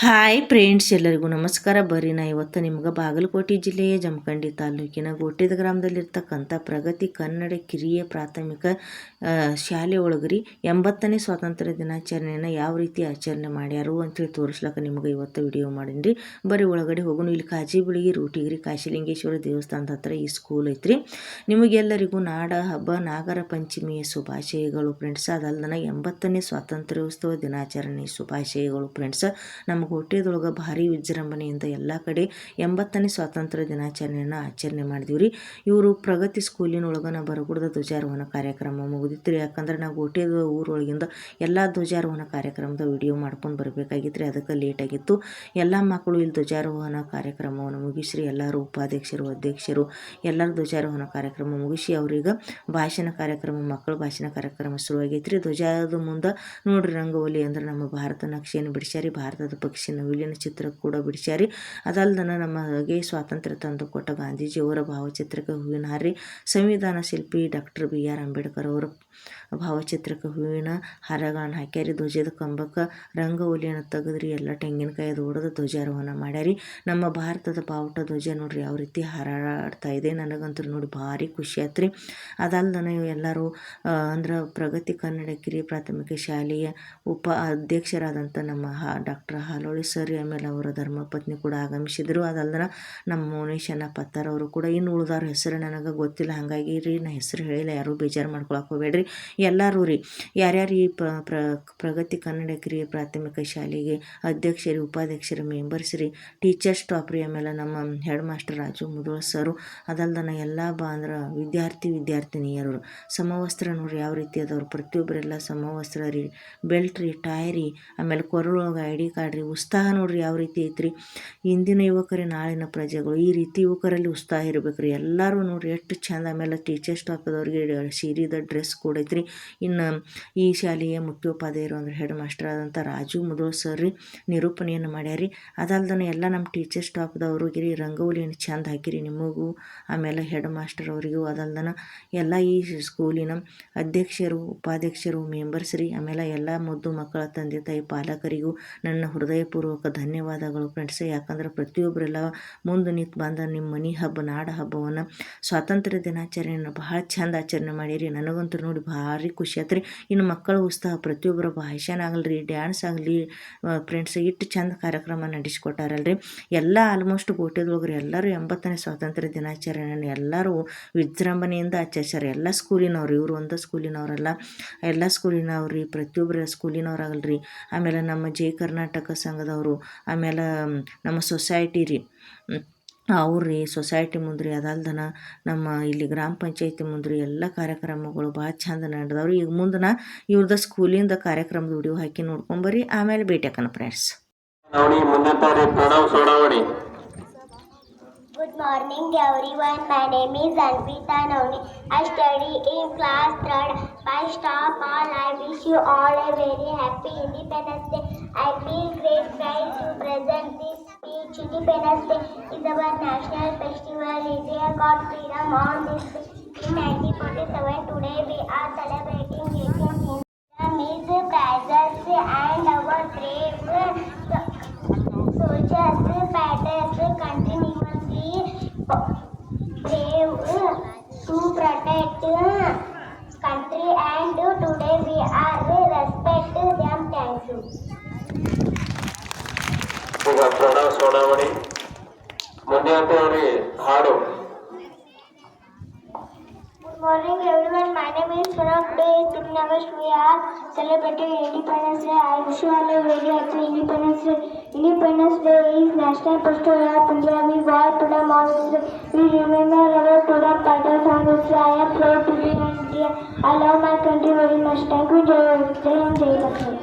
Hi friends, ಎಲ್ಲರಿಗೂ ನಮಸ್ಕಾರ. ಬರ್ರಿ ನಾ ಇವತ್ತು ನಿಮ್ಗೆ ಬಾಗಲಕೋಟೆ ಜಿಲ್ಲೆಯ ಜಮಖಂಡಿ ತಾಲೂಕಿನ ಗೋಟೆದ ಗ್ರಾಮದಲ್ಲಿರ್ತಕ್ಕಂಥ ಪ್ರಗತಿ ಕನ್ನಡ ಕಿರಿಯ ಪ್ರಾಥಮಿಕ ಶಾಲೆ ಒಳಗ್ರಿ 80ನೇ ಸ್ವಾತಂತ್ರ್ಯ ದಿನಾಚರಣೆಯನ್ನು ಯಾವ ರೀತಿ ಆಚರಣೆ ಮಾಡ್ಯಾರು ಅಂತೇಳಿ ತೋರಿಸ್ಲಕ್ಕ ನಿಮ್ಗೆ ಇವತ್ತು ವಿಡಿಯೋ ಮಾಡೀನಿ. ಬರೀ ಒಳಗಡೆ ಹೋಗೋಣ. ಇಲ್ಲಿ ಕಾಜಿಬುಳಿಗಿ ರೂಟಿಗಿರಿ ಕಾಶಿಲಿಂಗೇಶ್ವರ ದೇವಸ್ಥಾನದ ಹತ್ರ ಈ ಸ್ಕೂಲ್ ಐತ್ರಿ. ನಿಮಗೆಲ್ಲರಿಗೂ ನಾಡ ಹಬ್ಬ ನಾಗರ ಪಂಚಮಿಯ ಶುಭಾಶಯಗಳು ಫ್ರೆಂಡ್ಸ್. ಅದಲ್ದನ 80ನೇ ಸ್ವಾತಂತ್ರ್ಯೋತ್ಸವ ದಿನಾಚರಣೆ ಶುಭಾಶಯಗಳು ಫ್ರೆಂಡ್ಸ್. ನಮ್ಮ ಗೋಟೆದೊಳಗೆ ಭಾರಿ ವಿಜೃಂಭಣೆಯಿಂದ ಎಲ್ಲ ಕಡೆ 80ನೇ ಸ್ವಾತಂತ್ರ್ಯ ದಿನಾಚರಣೆಯನ್ನು ಆಚರಣೆ ಮಾಡಿದೀವಿ. ಇವರು ಪ್ರಗತಿ ಸ್ಕೂಲಿನೊಳಗೆ ಬರಗುಡದ ಧ್ವಜಾರೋಹಣ ಕಾರ್ಯಕ್ರಮ ಮುಗಿದಿತ್ತು. ಯಾಕಂದ್ರೆ ನಾವು ಗೋಟೆದ ಊರೊಳಗಿಂದ ಎಲ್ಲ ಧ್ವಜಾರೋಹಣ ಕಾರ್ಯಕ್ರಮದ ವಿಡಿಯೋ ಮಾಡ್ಕೊಂಡು ಬರಬೇಕಾಗಿತ್ತು ರೀ. ಅದಕ್ಕೆ ಲೇಟ್ ಆಗಿತ್ತು. ಎಲ್ಲ ಮಕ್ಕಳು ಇಲ್ಲಿ ಧ್ವಜಾರೋಹಣ ಕಾರ್ಯಕ್ರಮವನ್ನು ಮುಗಿಸ್ರಿ. ಎಲ್ಲರೂ ಉಪಾಧ್ಯಕ್ಷರು ಅಧ್ಯಕ್ಷರು ಎಲ್ಲರೂ ಧ್ವಜಾರೋಹಣ ಕಾರ್ಯಕ್ರಮ ಮುಗಿಸಿ ಅವ್ರಿಗೆ ಭಾಷಣ ಕಾರ್ಯಕ್ರಮ ಮಕ್ಕಳು ಭಾಷಣ ಕಾರ್ಯಕ್ರಮ ಶುರುವಾಗೈತ್ರಿ. ಧ್ವಜದ ಮುಂದೆ ನೋಡ್ರಿ ರಂಗೋಲಿ ಅಂದ್ರೆ ನಮ್ಮ ಭಾರತ ನಕ್ಷೆಯನ್ನು ಬಿಡಿಸ್ಯಾರಿ. ಭಾರತದ ಪಕ್ಷಿ ನವಿಲಿನ ಚಿತ್ರ ಕೂಡ ಬಿಡಿಸ್ಯಾರಿ. ಅದಲ್ದನ ನಮಗೆ ಸ್ವಾತಂತ್ರ್ಯ ತಂದು ಕೊಟ್ಟ ಗಾಂಧೀಜಿಯವರ ಭಾವಚಿತ್ರಕ್ಕೆ ಹೂವಿನ ಹಾರಿ, ಸಂವಿಧಾನ ಶಿಲ್ಪಿ ಡಾಕ್ಟರ್ BR ಅಂಬೇಡ್ಕರ್ ಅವರ ಭಾವಚಿತ್ರಕ್ಕೆ ಹೂವಿನ ಹಾರಗಳನ್ನು ಹಾಕ್ಯಾರಿ. ಧ್ವಜದ ಕಂಬಕ್ಕೆ ರಂಗೋಲಿಯನ್ನು ತೆಗೆದ್ರಿ. ಎಲ್ಲ ತೆಂಗಿನಕಾಯಿ ಹೊಡೆದು ಧ್ವಜಾರೋಹಣ ಮಾಡ್ಯಾರಿ. ನಮ್ಮ ಭಾರತದ ಬಾವುಟ ಧ್ವಜ ನೋಡ್ರಿ ಯಾವ ರೀತಿ ಹಾರಾಡ್ತಾ ಇದೆ. ನನಗಂತೂ ನೋಡಿ ಭಾರಿ ಖುಷಿ ಆಯ್ತು ರೀ. ಅದಲ್ದನ ಎಲ್ಲರೂ ಅಂದ್ರೆ ಪ್ರಗತಿ ಕನ್ನಡ ಕಿರಿಯ ಪ್ರಾಥಮಿಕ ಶಾಲೆಯ ಅಧ್ಯಕ್ಷರಾದಂಥ ನಮ್ಮ ಡಾಕ್ಟರ್ ಹಾಲೋಳಿ ಸರ್, ಆಮೇಲೆ ಅವರ ಧರ್ಮಪತ್ನಿ ಕೂಡ ಆಗಮಿಸಿದರು. ಅದಲ್ದನ ನಮ್ಮ ಮೋನೇಶನ ಪತ್ತಾರ್ ಅವರು ಕೂಡ. ಇನ್ನು ಉಳಿದವ್ರ ಹೆಸರು ನನಗೆ ಗೊತ್ತಿಲ್ಲ, ಹಾಗಾಗಿ ರೀ ನಾ ಹೆಸರು ಹೇಳಿಲ್ಲ, ಯಾರೂ ಬೇಜಾರು ಮಾಡ್ಕೊಳಕ್ಕೆ ಹೋಗ್ಬೇಡ್ರಿ. ಎಲ್ಲರೂ ರೀ ಯಾರ್ಯಾರು ಈ ಪ್ರಗತಿ ಕನ್ನಡ ಕಿರಿಯ ಪ್ರಾಥಮಿಕ ಶಾಲೆಗೆ ಅಧ್ಯಕ್ಷರು ಉಪಾಧ್ಯಕ್ಷರು ಮೆಂಬರ್ಸ್ ರೀ, ಟೀಚರ್ ಸ್ಟಾಫ್ ರೀ, ಆಮೇಲೆ ನಮ್ಮ ಹೆಡ್ ಮಾಸ್ಟರ್ ರಾಜು ಮುದೋಳ್ ಸರು, ಅದಲ್ದನ ಎಲ್ಲ ಅಂದ್ರೆ ವಿದ್ಯಾರ್ಥಿನಿಯರು ಸಮವಸ್ತ್ರ ನೋಡ್ರಿ ಯಾವ ರೀತಿ ಅದವ್ರು ಪ್ರತಿಯೊಬ್ಬರೆಲ್ಲ ಸಮವಸ್ತ್ರ ರೀ, ಬೆಲ್ಟ್ ರೀ, ಟೈ ರೀ, ಆಮೇಲೆ ಕೊರಳೊಳಗೆ ID ಕಾರ್ಡ್ ರೀ. ಉತ್ಸಾಹ ನೋಡ್ರಿ ಯಾವ ರೀತಿ ಐತ್ರಿ. ಇಂದಿನ ಯುವಕರೇ ನಾಳಿನ ಪ್ರಜೆಗಳು, ಈ ರೀತಿ ಯುವಕರಲ್ಲಿ ಉತ್ಸಾಹ ಇರಬೇಕ್ರಿ. ಎಲ್ಲರೂ ನೋಡ್ರಿ ಎಷ್ಟು ಚಂದ. ಆಮೇಲೆ ಟೀಚರ್ ಸ್ಟಾಫದವ್ರಿಗೆ ಸೀರೆದ ಡ್ರೆಸ್ ಕೂಡ ಐತ್ರಿ. ಇನ್ನು ಈ ಶಾಲೆಯ ಮುಖ್ಯೋಪಾಧ್ಯಾಯರು ಅಂದ್ರೆ ಹೆಡ್ ಮಾಸ್ಟರ್ ಆದಂಥ ರಾಜು ಮುದೋಳ್ ಸರ್ ರೀ ನಿರೂಪಣೆಯನ್ನು ಮಾಡ್ಯಾರಿ. ಅದಲ್ದನ ಎಲ್ಲ ನಮ್ಮ ಟೀಚರ್ ಸ್ಟಾಫ್ದವ್ರಿಗೆ ರಂಗೋಲಿಯನ್ನು ಚಂದ ಹಾಕಿರಿ ನಿಮಗೂ, ಆಮೇಲೆ ಹೆಡ್ ಮಾಸ್ಟರ್ ಅವರಿಗೂ. ಅದಲ್ದನ ಎಲ್ಲ ಈ ಸ್ಕೂಲಿನ ಅಧ್ಯಕ್ಷರು ಉಪಾಧ್ಯಕ್ಷರು ಮೆಂಬರ್ಸ್ ರೀ, ಆಮೇಲೆ ಎಲ್ಲ ಮುದ್ದು ಮಕ್ಕಳ ತಂದೆ ತಾಯಿ ಪಾಲಕರಿಗೂ ನನ್ನ ಹೃದಯಪೂರ್ವಕ ಧನ್ಯವಾದಗಳು ಫ್ರೆಂಡ್ಸ್. ಯಾಕಂದ್ರೆ ಪ್ರತಿಯೊಬ್ಬರೆಲ್ಲ ಮುಂದೆ ನಿಂತು ಬಂದ ನಿಮ್ಮ ಮನೆ ಹಬ್ಬ ನಾಡ ಹಬ್ಬವನ್ನು ಸ್ವಾತಂತ್ರ್ಯ ದಿನಾಚರಣೆಯನ್ನು ಬಹಳ ಚಂದ ಆಚರಣೆ ಮಾಡಿರಿ. ನನಗಂತೂ ನೋಡಿ ಭಾರಿ ಖುಷಿ ಆಯ್ತು ರೀ. ಇನ್ನು ಮಕ್ಕಳ ಉತ್ಸಾಹ ಪ್ರತಿಯೊಬ್ಬರ ಭಾಷಣ ಆಗಲ್ರಿ, ಡ್ಯಾನ್ಸ್ ಆಗಲಿ ಫ್ರೆಂಡ್ಸ್ ಇಟ್ಟು ಚಂದ ಕಾರ್ಯಕ್ರಮ ನಡೆಸಿಕೊಟ್ಟಾರಲ್ರಿ. ಎಲ್ಲ ಆಲ್ಮೋಸ್ಟ್ ಗೋಟೆದೊಳಗ್ರಿ ಎಲ್ಲರೂ 80ನೇ ಸ್ವಾತಂತ್ರ್ಯ ದಿನಾಚರಣೆಯನ್ನು ಎಲ್ಲರೂ ವಿಜೃಂಭಣೆಯಿಂದ ಆಚರಿಸ್ಯಾರ. ಎಲ್ಲ ಸ್ಕೂಲಿನವ್ರು, ಇವರು ಒಂದು ಸ್ಕೂಲಿನವರಲ್ಲ, ಎಲ್ಲ ಸ್ಕೂಲಿನವ್ರು ರೀ, ಪ್ರತಿಯೊಬ್ಬರ ಸ್ಕೂಲಿನವ್ರಾಗಲ್ರಿ. ಆಮೇಲೆ ನಮ್ಮ ಜೈ ಕರ್ನಾಟಕ ಸಂಘದವರು, ಆಮೇಲೆ ನಮ್ಮ ಸೊಸೈಟಿ ರೀ ಅವ್ರಿ ಸೊಸೈಟಿ ಮುಂದ್ರಿ, ಅದಲ್ದನ ನಮ್ಮ ಇಲ್ಲಿ ಗ್ರಾಮ ಪಂಚಾಯತಿ ಮುಂದ್ರಿ ಎಲ್ಲ ಕಾರ್ಯಕ್ರಮಗಳು ಭಾಳ ಚಂದ ನಡೆದವ್ರಿ. ಈಗ ಮುಂದೆ ಇವ್ರದ್ದು ಸ್ಕೂಲಿಂದ ಕಾರ್ಯಕ್ರಮದ ವಿಡಿಯೋ ಹಾಕಿ ನೋಡ್ಕೊಂಬರ್ರಿ, ಆಮೇಲೆ ಭೇಟಿ ಹಾಕೋಣ friends. Good morning everyone. My name is Anvita Navni. I study in class 3rd. First of all, I wish you all a very happy Independence Day. I feel great pride to present this speech. Independence Day is our national festival. India got freedom on this day in 1947. Today we are celebrating freedom is prizes and our brave soldiers, fighters, continuously brave to protect country, and today we are respect them. Thank you. ಈಗ ಪ್ರಣವ್ ಸೋಡಾವಣಿ ಮುಂದೆ ಅವರಿಗೆ ಹಾಡು. Good morning everyone. My name is Pranav. Today is 15 August. We are celebrating Independence Day. I wish you all a very happy Independence Day. Independence Day is National Festival of India. We war freedom on this day. We remember our freedom fighters on this day. I am proud to be an Indian. I love my country very much. Thank you. Jai Hind, Jai Lakshmi.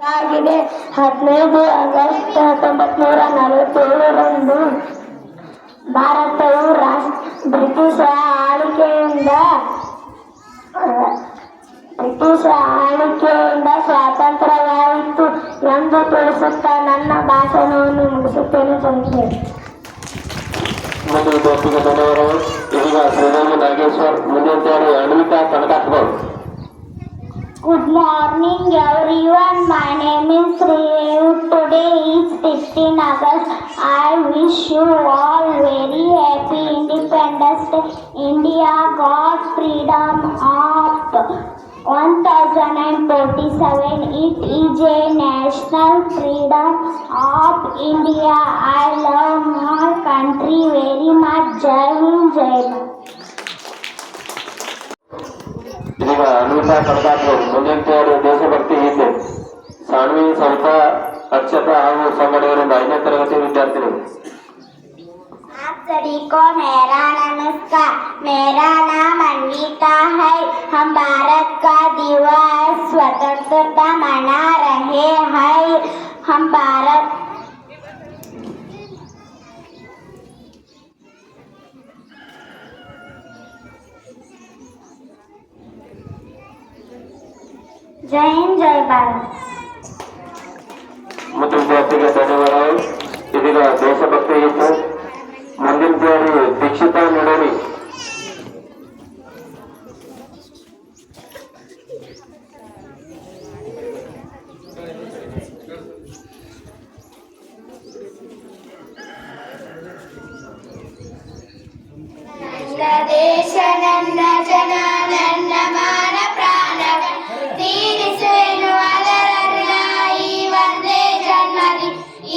ಆಗಿದೆ 15 August 1947ರಂದು ಭಾರತವು British ಆಳ್ವಿಕೆಯಿಂದ ಸ್ವಾತಂತ್ರ್ಯವಾಯಿತು ಎಂದು ತಿಳಿಸುತ್ತಾ ನನ್ನ ಭಾಷಣವನ್ನು ಮುಗಿಸುತ್ತೇನೆ. ಧನ್ಯವಾದಗಳು. ಈಗ ಶ್ರೀದೇವಿ ನಾಗೇಶ್ವರ್, ಮುಂದಿನ ತಯಾರಿ Anvita ಕನಕಾಸ್ಗೌಡ್. Good morning everyone, my name is Sridev. Today is 15 August. I wish you all very happy Independence Day. India got freedom of 1047. It is a national freedom of India. I love my country very much. Jai Hind, Jai Bharat. ಇದೀಗ ಅನ್ವಿತಾ ಕನಕಾಸ್ಗೌಡ್, ಮುಂದಿನ ತಯಾರಿ ದೇಶಭಕ್ತಿ ಗೀತೆ. ಸಾನ್ವಿ, ಸವಿತಾ, ಅಕ್ಷತಾ ಹಾಗೂ ಸಂಗಡಿಗರಿಂದ 5ನೇ ತರಗತಿ ವಿದ್ಯಾರ್ಥಿಗಳು. आप सभी को मेरा नमस्कार। मेरा नाम अन्विता है। हम भारत का दिवस स्वतंत्रता मना रहे हैं। हम भारत जय हिंद, जय भारत। ಮತ್ತು ವಿದ್ಯಾರ್ಥಿಗೆ ಧನ್ಯವಾದಗಳು. ಇದೀಗ ದೇಶಭಕ್ತಿ ಗೀತೆ. ಮುಂದಿನ ತಯಾರಿ ದೀಕ್ಷಿತಾ ನಿಡೋಣಿ. ನನ್ನ ದೇಶ ನನ್ನ ಜನ ನನ್ನ ಮಾನ ಪ್ರಾಣವ ತೀರಿಸುವೆನು ಅದರ ಋಣ ಈ ಒಂದೇ ಜನ್ಮದಿ,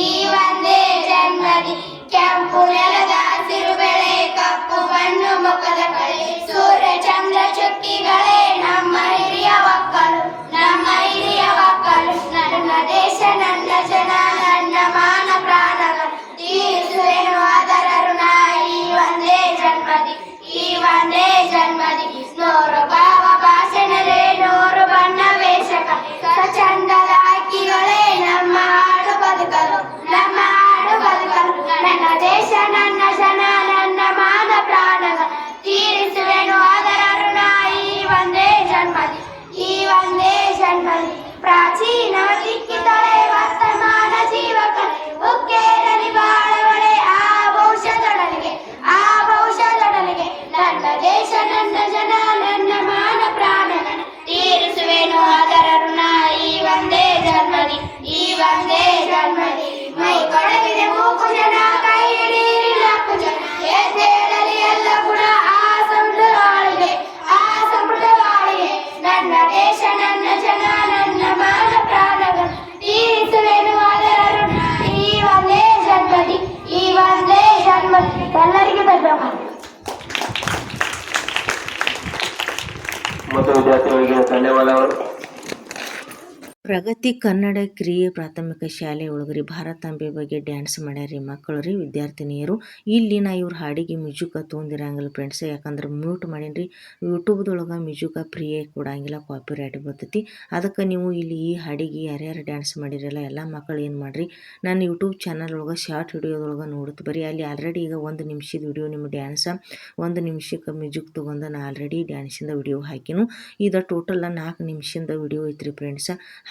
ಈ ಒಂದೇ ಜನ್ಮದಿ. ಕೆಂಪು ನೆಲದ ಹಸಿರು ಬೆಳೆ, ಕಪ್ಪು ಮಣ್ಣು ಮುಖದ ಕಳೆ, ಸೂರ್ಯ ಚಂದ್ರ ಚುಕ್ಕಿಗಳೇ ನಮ್ಮ ಹಿರಿಯ ಒಕ್ಕಲು, ನಮ್ಮ ಹಿರಿಯ ಒಕ್ಕಲು. ನನ್ನ ದೇಶ ನನ್ನ ಜನ ನನ್ನ ಮಾನ ಪ್ರಾಣವ ತೀರಿಸುವೆನು ಅದರ ಋಣ ಈ ಒಂದೇ ಜನ್ಮದಿ, ಈ ಒಂದೇ ಜನ್ಮದಿ. ನೂರು ಭಾವ ಭಾಷಣರೇ, ನೂರು ಬಣ್ಣ ವೇಷಕ, ಚಂದದ ಅಕ್ಕಿಗಳೇ ನಮ್ಮ ಹಾಡು ಬದುಕಲು, ನಮ್ಮ ಹಾಡು ಬದುಕಲು. ನನ್ನ ದೇಶ ನನ್ನ ಜನ ನನ್ನ ಮಾನ ಪ್ರಾಣವ ತೀರಿಸುವೆನು ಅದರ ಋಣ ಈ ಒಂದೇ ಜನ್ಮದಿ, ಈ ಒಂದೇ ಜನ್ಮದಿ. ಪ್ರಾಚೀನ ದಿಕ್ಕಿತಳೆ ವರ್ತಮಾನ ಜೀವಕ ಉಕ್ಕೇರಲಿ ಬಾಳವಳೆ ಆ ಭವಿಷ್ಯದೊಡಲಿಗೆ, ಆ ಭವಿಷ್ಯದೊಡಲಿಗೆ. ನನ್ನ ದೇಶ ನನ್ನ ಜನ ನನ್ನ ಮಾನ ಪ್ರಾಣನ ತೀರಿಸುವೆನು ಅದರ ಋಣ ಈ ಒಂದೇ ಜನ್ಮದಿ, ಈ ಒಂದೇ ಜನ್ಮದಿ. ಮೈ ಕೊಡಗಿದೆ ಮೂಕು ಜನ, ಕೈ ಹಿಡೀರಿ ನಾಲ್ಕು ಜನ, ಎದ್ದೇಳಲಿ ಎಲ್ಲ ಗುಣ ಆ ಸಮೃದ್ಧವಾಳಿಗೆ, ಆ ಸಮೃದ್ಧವಾಳಿಗೆ. ನನ್ನ ದೇಶ ನನ್ನ ಜನ ನನ್ನ ಮಾನ ಪ್ರಾಣನ ತೀರಿಸುವೆನು ಅದರ ಋಣ ಈ ಒಂದೇ ಜನ್ಮದಿ, ಈ ಒಂದೇ ಜನ್ಮದಿ. ಎಲ್ಲರಿಗೂ ಧನ್ಯವಾದ. ಮತ್ತು ವಿದ್ಯಾರ್ಥಿಗಳಿಗೆ ಧನ್ಯವಾದಗಳು. ಪ್ರಗತಿ ಕನ್ನಡ ಕಿರಿಯ ಪ್ರಾಥಮಿಕ ಶಾಲೆ ಒಳಗರಿ ಭಾರತಾಂಬೆ ಬಗ್ಗೆ ಡ್ಯಾನ್ಸ್ ಮಾಡ್ಯಾರಿ ಮಕ್ಕಳು ರೀ, ವಿದ್ಯಾರ್ಥಿನಿಯರು. ಇಲ್ಲಿ ನಾ ಇವ್ರ ಹಾಡಿಗೆ ಮ್ಯೂಜಿಕ ತೊಗೊಂಡಿರಂಗಿಲ್ಲ ಫ್ರೆಂಡ್ಸ್, ಯಾಕಂದ್ರೆ ಮ್ಯೂಟ್ ಮಾಡೀನಿ. ಯೂಟ್ಯೂಬ್ದೊಳಗೆ ಮ್ಯೂಜಿಕ ಫ್ರೀಯೇ ಕೊಡಂಗಿಲ್ಲ, ಕಾಪಿ ರೈಟ್ ಬರ್ತೈತಿ. ಅದಕ್ಕೆ ನೀವು ಇಲ್ಲಿ ಈ ಹಾಡಿಗೆ ಯಾರ್ಯಾರು ಡ್ಯಾನ್ಸ್ ಮಾಡಿರಲ್ಲ ಎಲ್ಲ ಮಕ್ಕಳು ಏನು ಮಾಡಿರಿ, ನಾನು ಯೂಟ್ಯೂಬ್ ಚಾನಲ್ ಒಳಗೆ ಶಾರ್ಟ್ ವಿಡಿಯೋದೊಳಗೆ ನೋಡುತ್ತೆ ಬರೀ. ಅಲ್ಲಿ ಆಲ್ರೆಡಿ ಈಗ 1 ನಿಮಿಷದ ವಿಡಿಯೋ ನಿಮ್ಮ ಡ್ಯಾನ್ಸ 1 ನಿಮಿಷಕ್ಕೆ ಮ್ಯೂಜಿಕ್ ತೊಗೊಂಡು ನಾನು ಆಲ್ರೆಡಿ ಡ್ಯಾನ್ಸಿಂದ ವಿಡಿಯೋ ಹಾಕಿನು. ಇದು ಟೋಟಲ್ 4 ನಿಮಿಷದ ವಿಡಿಯೋ ಐತ್ರಿ ಫ್ರೆಂಡ್ಸ.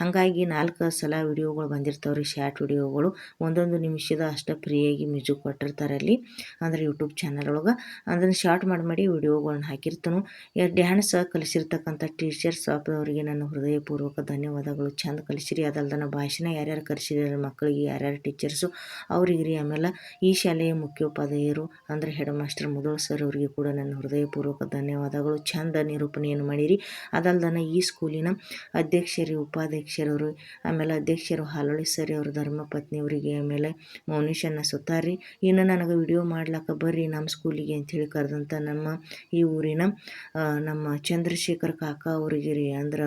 ಹಾಗಾಗಿ 4 ಸಲ ವಿಡಿಯೋಗಳು ಬಂದಿರ್ತಾವ್ರಿ, ಶಾರ್ಟ್ ವಿಡಿಯೋಗಳು 1 ನಿಮಿಷದ ಅಷ್ಟು ಫ್ರೀಯಾಗಿ ಮ್ಯೂಸಿಕ್ ಕೊಟ್ಟಿರ್ತಾರೆ ಅಲ್ಲಿ, ಅಂದರೆ ಯೂಟ್ಯೂಬ್ ಚಾನಲ್ ಒಳಗೆ. ಅದನ್ನು ಶಾರ್ಟ್ ಮಾಡಿ ವಿಡಿಯೋಗಳನ್ನ ಹಾಕಿರ್ತಾನು. ಡ್ಯಾನ್ಸ್ ಕಲಿಸಿರ್ತಕ್ಕಂಥ ಟೀಚರ್ಸ್ ಅವರಿಗೆ ನನ್ನ ಹೃದಯಪೂರ್ವಕ ಧನ್ಯವಾದಗಳು. ಚಂದ ಕಲಿಸಿರಿ. ಅದಲ್ದನ ಭಾಷಣ ಯಾರ್ಯಾರು ಕಲಿಸಿದಾರೆ ಮಕ್ಕಳಿಗೆ, ಯಾರ್ಯಾರು ಟೀಚರ್ಸು ಅವ್ರಿಗೆ ರೀ. ಆಮೇಲೆ ಈ ಶಾಲೆಯ ಮುಖ್ಯೋಪಾಧ್ಯಾಯರು ಅಂದರೆ ಹೆಡ್ ಮಾಸ್ಟರ್ ಮುದೋಳ್ ಸರ್ ಅವರಿಗೆ ಕೂಡ ನನ್ನ ಹೃದಯಪೂರ್ವಕ ಧನ್ಯವಾದಗಳು. ಚಂದ ನಿರೂಪಣೆಯನ್ನು ಮಾಡಿರಿ. ಅದಲ್ದನ ಈ ಸ್ಕೂಲಿನ ಅಧ್ಯಕ್ಷರು, ಉಪಾಧ್ಯಕ್ಷರವರು, ಆಮೇಲೆ ಅಧ್ಯಕ್ಷರು ಹಾಲೊಳಿ ಸರಿ ಅವರು, ಧರ್ಮಪತ್ನಿಯವರಿಗೆ, ಆಮೇಲೆ ಮೌನೇಶನ್ನ ಸುತ್ತಾರಿ. ಇನ್ನು ನನಗೆ ವಿಡಿಯೋ ಮಾಡ್ಲಿಕ್ಕೆ ಬರ್ರಿ ನಮ್ಮ ಸ್ಕೂಲಿಗೆ ಅಂಥೇಳಿ ಕರೆದಂಥ ನಮ್ಮ ಈ ಊರಿನ ನಮ್ಮ ಚಂದ್ರಶೇಖರ್ ಕಾಕ ಅವರಿಗೆ ರೀ, ಅಂದ್ರೆ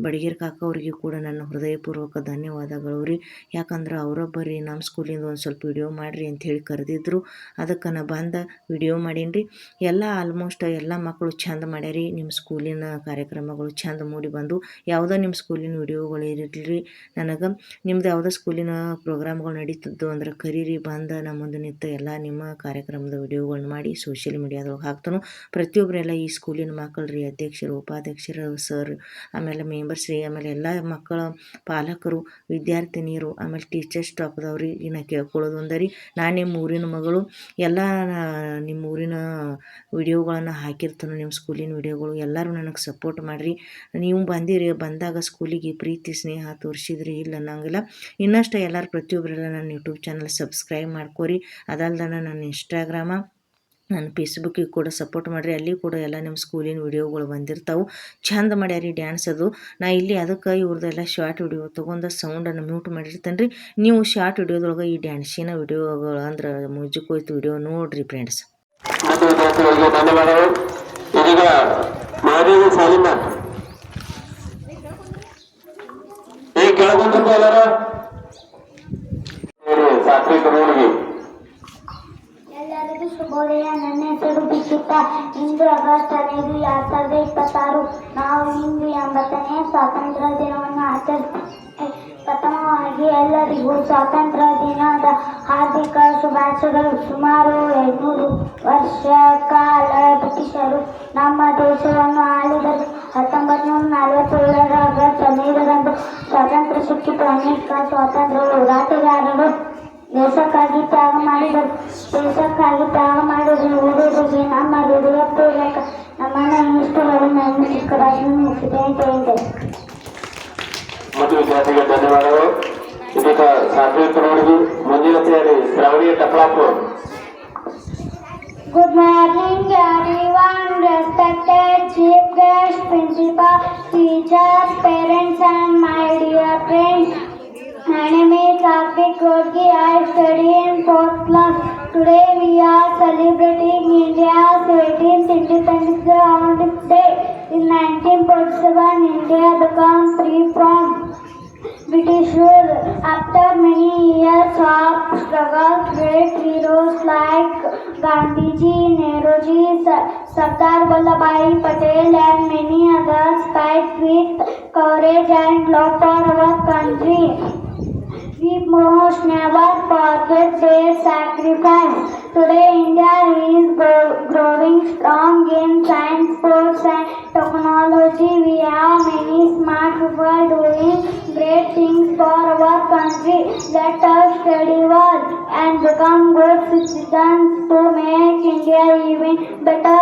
ಬಡಗೇರ್ ಕಾಕ ಅವರಿಗೆ ಕೂಡ ನನ್ನ ಹೃದಯಪೂರ್ವಕ ಧನ್ಯವಾದಗಳು ರೀ. ಯಾಕಂದ್ರೆ ಅವರೊಬ್ಬರಿ ನಮ್ಮ ಸ್ಕೂಲಿಂದ ಒಂದು ಸ್ವಲ್ಪ ವಿಡಿಯೋ ಮಾಡಿರಿ ಅಂಥೇಳಿ ಕರೆದಿದ್ರು. ಅದಕ್ಕೆ ನಾ ಬಂದ ವಿಡಿಯೋ ಮಾಡೀನಿ ರೀ. ಎಲ್ಲ ಆಲ್ಮೋಸ್ಟ್ ಎಲ್ಲ ಮಕ್ಕಳು ಚಂದ ಮಾಡ್ಯಾರಿ. ನಿಮ್ಮ ಸ್ಕೂಲಿನ ಕಾರ್ಯಕ್ರಮಗಳು ಚಂದ ಮೂಡಿ ಬಂದು. ಯಾವುದೋ ನಿಮ್ಮ ಸ್ಕೂಲಿನ ವಿಡಿಯೋಗಳು ವಿಡಿಯೋಗಳು ಇರಲಿ ನನಗೆ. ನಿಮ್ದು ಯಾವುದೋ ಸ್ಕೂಲಿನ ಪ್ರೋಗ್ರಾಮ್ಗಳು ನಡೀತಿದ್ದು ಅಂದ್ರೆ ಕರೀರಿ, ಬಂದು ನಮ್ಮ ಮುಂದೆ ನಿಂತು ಎಲ್ಲ ನಿಮ್ಮ ಕಾರ್ಯಕ್ರಮದ ವಿಡಿಯೋಗಳನ್ನ ಮಾಡಿ ಸೋಷಿಯಲ್ ಮೀಡಿಯಾದೊಳಗೆ ಹಾಕ್ತಾನು. ಪ್ರತಿಯೊಬ್ಬರೆಲ್ಲ ಈ ಸ್ಕೂಲಿನ ಮಕ್ಕಳು ರೀ, ಅಧ್ಯಕ್ಷರು, ಉಪಾಧ್ಯಕ್ಷರು, ಸರ್, ಆಮೇಲೆ ಮೆಂಬರ್ಸ್ ರೀ, ಆಮೇಲೆ ಎಲ್ಲ ಮಕ್ಕಳ ಪಾಲಕರು, ವಿದ್ಯಾರ್ಥಿನಿಯರು, ಆಮೇಲೆ ಟೀಚರ್ಸ್ ಸ್ಟಾಫ್ದವ್ರಿಗೆ ನಾ ಕೇಳ್ಕೊಳ್ಳೋದು ಒಂದರಿ, ನಾನು ನಿಮ್ಮ ಊರಿನ ಮಗಳು, ಎಲ್ಲ ನಿಮ್ಮ ಊರಿನ ವಿಡಿಯೋಗಳನ್ನು ಹಾಕಿರ್ತಾನೆ, ನಿಮ್ಮ ಸ್ಕೂಲಿನ ವಿಡಿಯೋಗಳು. ಎಲ್ಲರೂ ನನಗೆ ಸಪೋರ್ಟ್ ಮಾಡಿರಿ. ನೀವು ಬಂದಾಗ ಸ್ಕೂಲಿಗೆ ಪ್ರೀತಿ ಸ್ನೇಹ ತೋರಿಸಿದ್ರಿ, ಇಲ್ಲ ಅನ್ನಂಗಿಲ್ಲ. ಇನ್ನಷ್ಟು ಎಲ್ಲರೂ ಪ್ರತಿಯೊಬ್ಬರೆಲ್ಲ ನನ್ನ ಯೂಟ್ಯೂಬ್ ಚಾನಲ್ ಸಬ್ಸ್ಕ್ರೈಬ್ ಮಾಡ್ಕೊರಿ. ಅದಲ್ದೆ ನನ್ನ ಇನ್ಸ್ಟಾಗ್ರಾಮ, ನನ್ನ ಫೇಸ್ಬುಕ್ಕಿಗೆ ಕೂಡ ಸಪೋರ್ಟ್ ಮಾಡಿರಿ. ಅಲ್ಲಿ ಕೂಡ ಎಲ್ಲ ನಿಮ್ಮ ಸ್ಕೂಲಿನ ವಿಡಿಯೋಗಳು ಬಂದಿರ್ತಾವೆ. ಚಂದ ಮಾಡ್ಯಾರಿ ಡ್ಯಾನ್ಸ್ ಅದು. ನಾ ಇಲ್ಲಿ ಅದಕ್ಕೆ ಇವ್ರದ್ದೆಲ್ಲ ಶಾರ್ಟ್ ವಿಡಿಯೋ ತೊಗೊಂಡು ಸೌಂಡನ್ನು ಮ್ಯೂಟ್ ಮಾಡಿರ್ತೇನೆ ರೀ. ನೀವು ಶಾರ್ಟ್ ವಿಡಿಯೋದೊಳಗೆ ಈ ಡ್ಯಾನ್ಸಿನ ವಿಡಿಯೋಗಳು ಅಂದ್ರೆ ಮ್ಯೂಸಿಕ್ ಹೋಯ್ತು ವಿಡಿಯೋ ನೋಡಿರಿ ಫ್ರೆಂಡ್ಸ್. ಧನ್ಯವಾದಗಳು. ಇದೀಗ ಮಹಾದೇವಿ ಸಾಲಿನ ಕೆಳಗೊಂಡು ಎಲ್ಲರ ಸಾತ್ವಿಕ ರೋಡ್ಗೆ ಎಲ್ಲರಿಗೂ ಶುಭೋದಯ. ನನ್ನ ಹೆಸರು ದೀಕ್ಷಿತಾ. ಇಂದು ಆಗಸ್ಟ್ 15, 2026 ನಾವು ಇಂದು 80ನೇ ಸ್ವಾತಂತ್ರ್ಯ ದಿನವನ್ನು ಆಚರಿಸುತ್ತೇವೆ. ಪ್ರಥಮವಾಗಿ ಎಲ್ಲರಿಗೂ ಸ್ವಾತಂತ್ರ್ಯ ದಿನದ ಹಾರ್ದಿಕ ಶುಭಾಶಯಗಳು. ಸುಮಾರು 200 ವರ್ಷ ಕಾಲ ಬ್ರಿಟಿಷರು ನಮ್ಮ ದೇಶವನ್ನು ಆಳಿದರು. 1947 ಆಗಸ್ಟ್ 15ರಂದು ಸ್ವಾತಂತ್ರ್ಯ ಸಿಕ್ಕಿತು. ಅನೇಕ ಸ್ವಾತಂತ್ರ್ಯ ಹೋರಾಟಗಾರರು ದೇಶಕ್ಕಾಗಿ ತ್ಯಾಗ ಮಾಡಿದರು. ಓದುವುದಕ್ಕೆ ನಮ್ಮ ಹೃದಯ ಪೂರ್ವಕ ನಮ್ಮನ್ನು ಇಷ್ಟಗಳು ನನ್ನ ಚಿಕ್ಕದಾಗಿ ಮುಗಿಸಿದೆ. ಮತ್ತು ವಿದ್ಯಾರ್ಥಿಗೆ ಧನ್ಯವಾದಗಳು. ಇದೀಗ ಸಾತ್ವಿಕ ರೋಡ್ಗೆ ಮುಂದಿನ ತೇರಿ Shravani ಟಪ್ಲಾಪುರ್. Good morning everyone, respected chief guest, principal, teachers, parents and my dear friends. My name is Satvik Godgi. I study in 4th class. Today we are celebrating India's 18th Independence Day. In 1947, India became free from British rule. After many years of struggle, great heroes like Gandhiji, Nehruji, Sardar Vallabhbhai Patel and many others fight with courage and love for our country. We must never forget their sacrifice. Today India is growing strong in science, sports and technology. We have many smart people doing great things for our country. Let us study well and become good citizens to make India even better.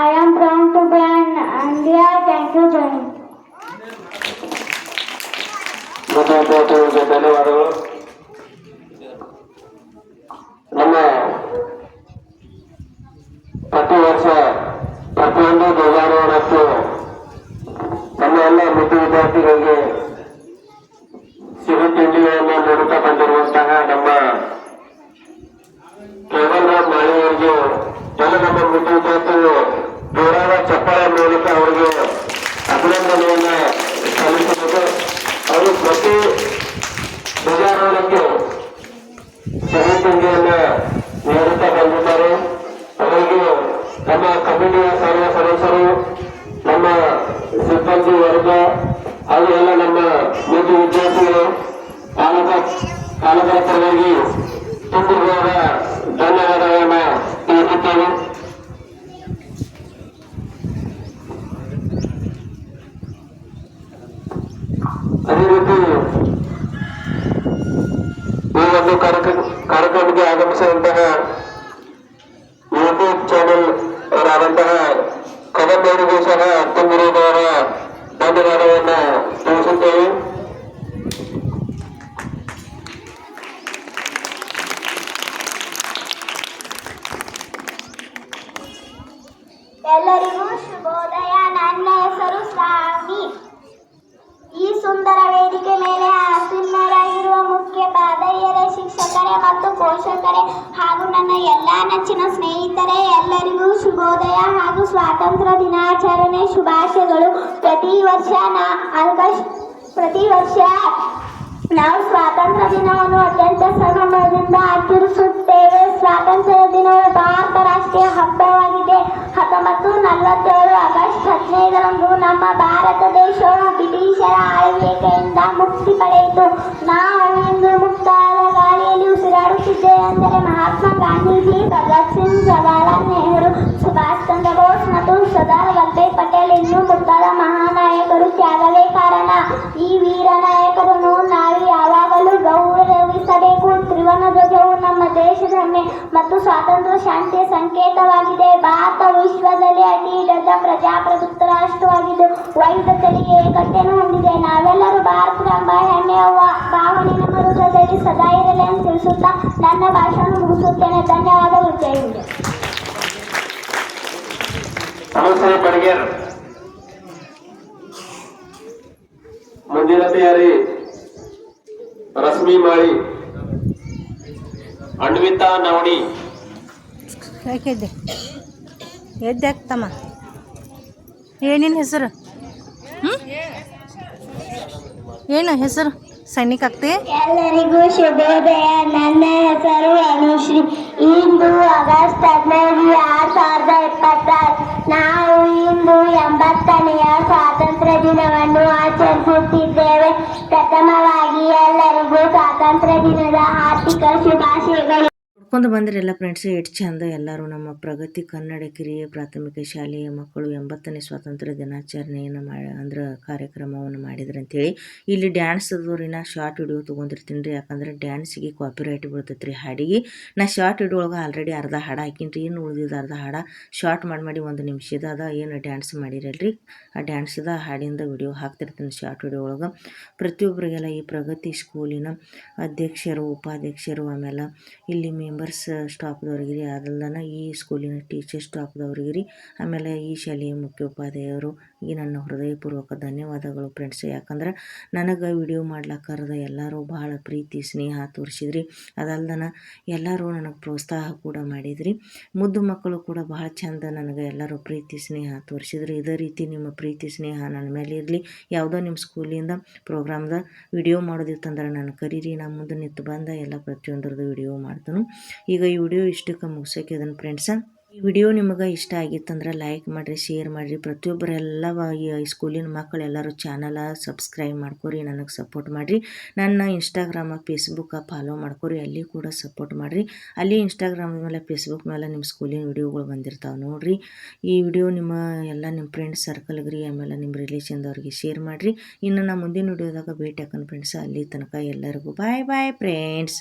I am proud to be an India. Thank you, Jai. ಧನ್ಯವಾದಗಳು. ನಮ್ಮ ಪ್ರತಿ ವರ್ಷ ಪ್ರತಿಯೊಂದು ಧ್ವಜಾರೋಹಣಕ್ಕೂ ನಮ್ಮ ಎಲ್ಲ ಮುದ್ದು ವಿದ್ಯಾರ್ಥಿಗಳಿಗೆ ಸಿಹಿ ತಿಂಡಿಗಳನ್ನು ನೀಡುತ್ತಾ ಬಂದಿರುವಂತಹ ನಮ್ಮ ಕೇವಲ ಮಾಳಿಯವರಿಗೆ ಎಲ್ಲ ನಮ್ಮ ಮುದ್ದು ವಿದ್ಯಾರ್ಥಿಗಳು ಜೋರಾದ ಚಪ್ಪಾಳೆ ಮೂಲಕ ಅವರಿಗೆ ಅಭಿನಂದನೆಯನ್ನ ಸಲ್ಲಿಸಬೇಕು. ಅವರು ಪ್ರತಿ ಧ್ವಜಾರೋಹಣಕ್ಕೆ ಸಿಹಿ ತಿಂಡಿಯನ್ನು ನೀಡುತ್ತಾ ಬಂದಿದ್ದಾರೆ. ಅವರಿಗೆ ನಮ್ಮ ಕಮಿಟಿಯ ಸರ್ವ ಸದಸ್ಯರು, ನಮ್ಮ ಸಿಬ್ಬಂದಿ ವರ್ಗ ಹಾಗೂ ಎಲ್ಲ ನಮ್ಮ ಮುದ್ದು ವಿದ್ಯಾರ್ಥಿಗಳು ಪಾಲಕರ ಪರವಾಗಿ ತುಂಬಿರುವಾಗ ಧನ್ಯವಾದಗಳನ್ನು ತಿಳಿಸುತ್ತೇನೆ. ಅದೇ ರೀತಿ ಈ ಒಂದು ಕಾರ್ಯಕ್ರಮಕ್ಕೆ ಆಗಮಿಸಿದಂತಹ ಯೂಟ್ಯೂಬ್ ಚಾನೆಲ್ ಅವರಾದಂತಹ ಕದಂಬರಿಗೂ ಸಹ ತುಂಬಿರುವುದರ ಧನ್ಯವಾದವನ್ನು ತಿಳಿಸುತ್ತೇವೆ. ಎಲ್ಲರಿಗೂ ಶುಭೋದಯ. ನನ್ನ ಹೆಸರು ಶ್ರಾವಣಿ. ಈ ಸುಂದರ ವೇದಿಕೆ ಮೇಲೆ ಆಸೀನರಾಗಿರುವ ಮುಖ್ಯ ಪಾಧ್ಯಾಯರೇ, ಶಿಕ್ಷಕರೇ ಮತ್ತು ಪೋಷಕರೇ ಹಾಗೂ ನನ್ನ ಎಲ್ಲ ನೆಚ್ಚಿನ ಸ್ನೇಹಿತರೆ, ಎಲ್ಲರಿಗೂ ಶುಭೋದಯ ಹಾಗೂ ಸ್ವಾತಂತ್ರ್ಯ ದಿನಾಚರಣೆ ಶುಭಾಶಯಗಳು. ಪ್ರತಿ ವರ್ಷ ನಾವು ಸ್ವಾತಂತ್ರ್ಯ ದಿನವನ್ನು ಅತ್ಯಂತ ಸಂಭ್ರಮದಿಂದ ಆಚರಿಸುತ್ತೇವೆ. ಸ್ವಾತಂತ್ರ್ಯ ದಿನವು ಭಾರತ ರಾಷ್ಟ್ರೀಯ ಹಬ್ಬವಾಗಿದೆ. 1947 ಆಗಸ್ಟ್ 15ರಂದು ನಮ್ಮ ಭಾರತ ಭಾರತ ದೇಶವು ಬ್ರಿಟಿಷರ ಆಳ್ವಿಕೆಯಿಂದ ಮುಕ್ತಿ ಪಡೆಯಿತು. ನಾವು ಇಂದು ಮುಕ್ತವಾದ ಗಾಳಿಯಲ್ಲಿ ಉಸಿರಾಡುತ್ತಿದ್ದೇವೆ ಅಂದರೆ ಮಹಾತ್ಮ ಗಾಂಧೀಜಿ, ಭಗತ್ ಸಿಂಗ್, ಜವಾಹರಲಾಲ್ ನೆಹರು, ಸುಭಾಷ್ ಚಂದ್ರ ಬೋಸ್ ಮತ್ತು ಸರ್ದಾರ್ ವಲ್ಲಭಾಯ್ ಪಟೇಲ್ ಇನ್ನೂ ಮುಂತಾದ ಮಹಾನಾಯಕರು ತ್ಯಾಗವೇ ಕಾರಣ. ಈ ವೀರ ನಾಯಕರನ್ನು ನಾವು ಯಾವಾಗಲೂ ಗೌರವಿಸಬೇಕು. ತ್ರಿವರ್ಣ ಧ್ವಜವು ನಮ್ಮ ದೇಶದ ಹೆಮ್ಮೆ ಮತ್ತು ಸ್ವಾತಂತ್ರ್ಯ ಶಾಂತಿಯ ಸಂಕೇತವಾಗಿದೆ. ಭಾರತ ವಿಶ್ವದಲ್ಲಿ ಅತಿ ದೊಡ್ಡ ಪ್ರಜಾಪ್ರಭುತ್ವ ರಾಷ್ಟ್ರವಾಗಿದ್ದು ವೈವಿಧ್ಯತೆಯಲ್ಲಿ ಏಕತೆಯನ್ನು ಹೊಂದಿದೆ. ನಾವೆಲ್ಲರೂ ಭಾರತದ ಎಂಬ ಹೆಮ್ಮೆಯ ಭಾವನೆ ನಮ್ಮ ಹೃದಯದಲ್ಲಿ ಸದಾ ಇರಲಿ ಅಂತ ತಿಳಿಸುತ್ತಾ ನನ್ನ ಭಾಷಣ ಮುಗಿಸುತ್ತೇನೆ. ಧನ್ಯವಾದಗಳು. ಜೈ ಹಿಂದ್. ಅನುಶ್ರೀ ಬಡಗೇರ್. ಮುಂದಿನ ತಯಾರಿ ರಶ್ಮಿ ಮಾಳಿ, ಅನ್ವಿತಾ ನವಣಿ. ಯಾಕೆದ್ದೆ ಎದ್ದೆ ಆಗ್ತಮ್ಮ. ಏನಿನ ಹೆಸರು? ಏನು ಹೆಸರು? ಸೈನಿಕ ಆಗ್ತಿ? ಎಲ್ಲರಿಗೂ ಶುಭೋದಯ. ನನ್ನ ಹೆಸರು ಅನುಶ್ರೀ. ಇಂದು ಆಗಸ್ಟ್ 15, 2026. ನಾವು ಇಂದು 80ನೆಯ ಸ್ವಾತಂತ್ರ್ಯ ದಿನವನ್ನು ಆಚರಿಸುತ್ತಿದ್ದೇವೆ. ಪ್ರಥಮವಾಗಿ ಎಲ್ಲರಿಗೂ ಸ್ವಾತಂತ್ರ್ಯ ದಿನದ ಹಾರ್ದಿಕ ಶುಭಾಶಯಗಳು. ನೋಡ್ಕೊಂಡು ಬಂದ್ರೆಲ್ಲ ಫ್ರೆಂಡ್ಸ್, ಎಷ್ಟು ಚಂದ ಎಲ್ಲರೂ ನಮ್ಮ ಪ್ರಗತಿ ಕನ್ನಡ ಕಿರಿಯ ಪ್ರಾಥಮಿಕ ಶಾಲೆಯ ಮಕ್ಕಳು 80ನೇ ಸ್ವಾತಂತ್ರ್ಯ ದಿನಾಚರಣೆಯನ್ನು ಅಂದ್ರೆ ಕಾರ್ಯಕ್ರಮವನ್ನು ಮಾಡಿದ್ರು ಅಂತೇಳಿ. ಇಲ್ಲಿ ಡ್ಯಾನ್ಸ್ ಅದವ್ರಿನ ಶಾರ್ಟ್ ವಿಡಿಯೋ ತೊಗೊಂಡಿರ್ತೀನಿ ರೀ, ಯಾಕಂದ್ರೆ ಡ್ಯಾನ್ಸಿಗೆ ಕಾಪಿರೈಟ್ ಬೀಳ್ತೈತೆ ರೀ ಹಾಡಿಗೆ. ನಾ ಶಾರ್ಟ್ ವಿಡಿಯೋ ಒಳಗೆ ಆಲ್ರೆಡಿ ಅರ್ಧ ಹಾಡು ಹಾಕಿನಿ ರೀ, ಇನ್ನು ಉಳಿದಿದ್ದು ಅರ್ಧ ಹಾಡು ಶಾರ್ಟ್ ಮಾಡಿ 1 ನಿಮಿಷದ ಅದ ಏನು ಡ್ಯಾನ್ಸ್ ಮಾಡಿರಲ್ರಿ, ಆ ಡ್ಯಾನ್ಸ್ದ ಹಾಡಿಂದ ವಿಡಿಯೋ ಹಾಕ್ತಿರ್ತೀನಿ ಶಾರ್ಟ್ ವಿಡಿಯೋ ಒಳಗೆ. ಪ್ರತಿಯೊಬ್ಬರಿಗೆಲ್ಲ ಈ ಪ್ರಗತಿ ಸ್ಕೂಲಿನ ಅಧ್ಯಕ್ಷರು, ಉಪಾಧ್ಯಕ್ಷರು, ಆಮೇಲೆ ಇಲ್ಲಿ ಸ್ಟಾಫ್ದವ್ರಿಗೆ ರೀ, ಅದಲ್ದನ ಈ ಸ್ಕೂಲಿನ ಟೀಚರ್ ಸ್ಟಾಫ್ದವ್ರಿಗೆ ರೀ, ಆಮೇಲೆ ಈ ಶಾಲೆಯ ಮುಖ್ಯೋಪಾಧ್ಯಾಯರು ಈ ನನ್ನ ಹೃದಯಪೂರ್ವಕ ಧನ್ಯವಾದಗಳು ಫ್ರೆಂಡ್ಸ್. ಯಾಕಂದ್ರೆ ನನಗೆ ವಿಡಿಯೋ ಮಾಡ್ಲಾಕರದ ಎಲ್ಲರೂ ಭಾಳ ಪ್ರೀತಿ ಸ್ನೇಹ ತೋರಿಸಿದ್ರಿ. ಅದಲ್ದನ ಎಲ್ಲರೂ ನನಗೆ ಪ್ರೋತ್ಸಾಹ ಕೂಡ ಮಾಡಿದ್ರಿ. ಮುದ್ದು ಮಕ್ಕಳು ಕೂಡ ಭಾಳ ಚಂದ ನನಗೆ ಎಲ್ಲರೂ ಪ್ರೀತಿ ಸ್ನೇಹ ತೋರಿಸಿದ್ರು. ಇದೇ ರೀತಿ ನಿಮ್ಮ ಪ್ರೀತಿ ಸ್ನೇಹ ನನ್ನ ಮೇಲೆ ಇರಲಿ. ಯಾವುದೋ ನಿಮ್ಮ ಸ್ಕೂಲಿಂದ ಪ್ರೋಗ್ರಾಮ್ದ ವಿಡಿಯೋ ಮಾಡೋದಿತ್ತಂದ್ರೆ ನಾನು ಕರೀರಿ, ನಾನು ಮುಂದೆ ನಿಂತು ಬಂದ ಎಲ್ಲ ಪ್ರತಿಯೊಂದರದ್ದು ವಿಡಿಯೋ ಮಾಡ್ತಾನು. ಈಗ ಈ ವಿಡಿಯೋ ಇಷ್ಟಕ್ಕೆ ಮುಗಿಸೋಕೆ ಅದನ್ನು ಫ್ರೆಂಡ್ಸ. ಈ ವಿಡಿಯೋ ನಿಮಗೆ ಇಷ್ಟ ಆಗಿತ್ತಂದ್ರೆ ಲೈಕ್ ಮಾಡಿರಿ, ಶೇರ್ ಮಾಡಿರಿ. ಪ್ರತಿಯೊಬ್ಬರೆಲ್ಲ ಈ ಸ್ಕೂಲಿನ ಮಕ್ಕಳೆಲ್ಲರೂ ಚಾನಲ ಸಬ್ಸ್ಕ್ರೈಬ್ ಮಾಡ್ಕೊರಿ, ನನಗೆ ಸಪೋರ್ಟ್ ಮಾಡಿರಿ. ನನ್ನ ಇನ್ಸ್ಟಾಗ್ರಾಮ ಫೇಸ್ಬುಕ್ಕ ಫಾಲೋ ಮಾಡ್ಕೊರಿ, ಅಲ್ಲಿ ಕೂಡ ಸಪೋರ್ಟ್ ಮಾಡಿರಿ. ಅಲ್ಲಿ ಇನ್ಸ್ಟಾಗ್ರಾಮ್ ಮೇಲೆ ಫೇಸ್ಬುಕ್ ಮೇಲೆ ನಿಮ್ಮ ಸ್ಕೂಲಿನ ವಿಡಿಯೋಗಳು ಬಂದಿರ್ತಾವೆ ನೋಡಿರಿ. ಈ ವಿಡಿಯೋ ನಿಮ್ಮ ಫ್ರೆಂಡ್ಸ್ ಸರ್ಕಲ್ಗೆ ರೀ, ಆಮೇಲೆ ನಿಮ್ಮ ರಿಲೇಷನ್ದವ್ರಿಗೆ ಶೇರ್ ಮಾಡಿರಿ. ಇನ್ನು ನಾನು ಮುಂದಿನ ವಿಡಿಯೋದಾಗ ಭೇಟಿ ಹಾಕೋಣ ಫ್ರೆಂಡ್ಸ. ಅಲ್ಲಿ ತನಕ ಎಲ್ಲರಿಗೂ ಬಾಯ್ ಬಾಯ್ ಫ್ರೆಂಡ್ಸ್.